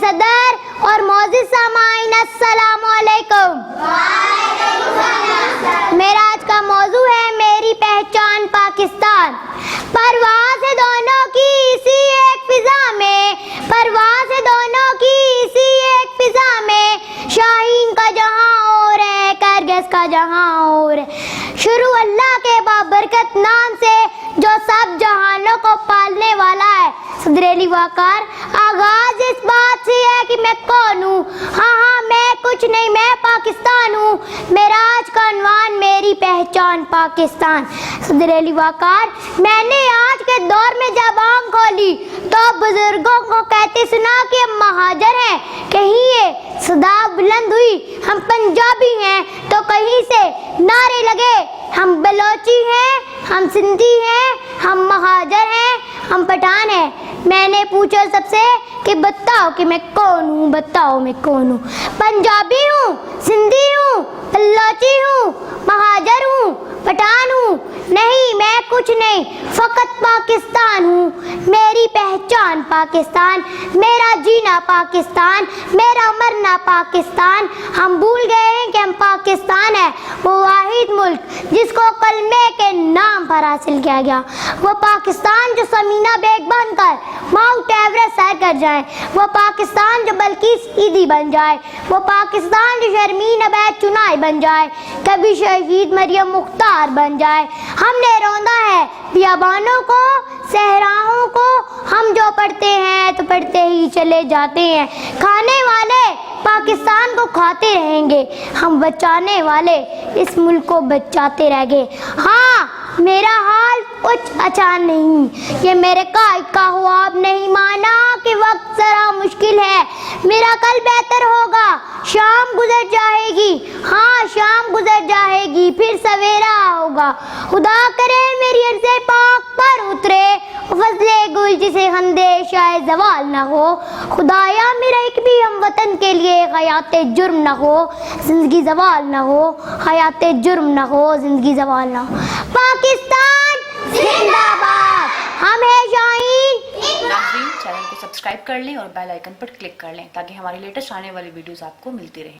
صدر اور معزز سامعین السلام علیکم۔ میرا آج کا موضوع ہے میری پہچان پاکستان۔ پرواز ہے دونوں کی اسی ایک فضا میں، پرواز ہے دونوں کی اسی ایک فضا میں، شاہین کا جہاں اور ہے کرگس کا جہاں اور ہے۔ شروع اللہ کے بابرکت نام سے جو سب جہانوں کو پالنے والا ہے۔ صدر علی وقار، آغاز اس بات سے ہے کہ میں کون ہوں، ہاں میں کچھ نہیں، میں پاکستان ہوں۔ میرا آج کا عنوان میری پہچان پاکستان۔ صدر علی وقار، میں نے آج کے دور میں جب آنکھ کھولی تو بزرگوں کو کہتے سنا کہ ہم مہاجر ہیں، کہیں یہ صدا بلند ہوئی ہم پنجابی ہیں تو کہیں سے نعرے لگے ہم بلوچی ہیں، ہم سندھی ہیں، ہم مہاجر ہیں، ہم پٹھان ہیں۔ میں نے پوچھا سب سے کہ بتاؤ کہ میں کون ہوں، بتاؤ میں کون ہوں۔ پنجابی ہوں، سندھی ہوں، بلوچی ہوں، مہاجر ہوں، پٹھان ہوں؟ نہیں، میں کچھ نہیں، فقط پاکستان ہوں۔ میری پہچان پاکستان، میرا جینا پاکستان، میرا مرنا پاکستان۔ ہم بھول گئے ہیں کہ ہم پاکستان ہے، وہ واحد ملک جس کو کلمے کے نام پر حاصل کیا گیا، وہ پاکستان جو سمینا بیگ بن کر ماؤنٹ ایورسٹ سر کر جائے، وہ پاکستان جو بلقیس عیدی بن جائے، وہ پاکستان جو شرمین عبید چنائی بن جائے، کبھی شہید مریم مختار بن جائے۔ ہم نے روندا ہے بیابانوں کو، صحراؤں کو، ہم جو پڑھتے ہیں تو پڑھتے ہی چلے جاتے ہیں۔ کھانے والے پاکستان کو کھاتے رہیں گے، ہم بچانے والے اس ملک کو بچاتے رہ گئے۔ ہاں، میرا حال کچھ اچھا نہیں، یہ میرے قائد کا خواب نہیں مانا کہ وقت ذرا مشکل ہے، میرا کل بہتر ہوگا۔ شام گزر جائے گی، ہاں شام گزر جائے گی، پھر سویرا ہوگا۔ خدا کرے میری عرض پاک پر اترے فضل گل جسے اندیشہ زوال نہ ہو۔ خدایا میرا ایک بھی ہم وطن کے لیے حیات جرم نہ ہو، زندگی زوال نہ ہو، حیات جرم نہ ہو، زندگی زوال نہ ہو۔ پاکستان زندہ باد، ہم ہیں شاہین۔ ناظرین، چینل کو سبسکرائب کر لیں اور بیل آئیکن پر کلک کر لیں تاکہ ہماری لیٹسٹ آنے والی ویڈیوز آپ کو ملتی رہیں۔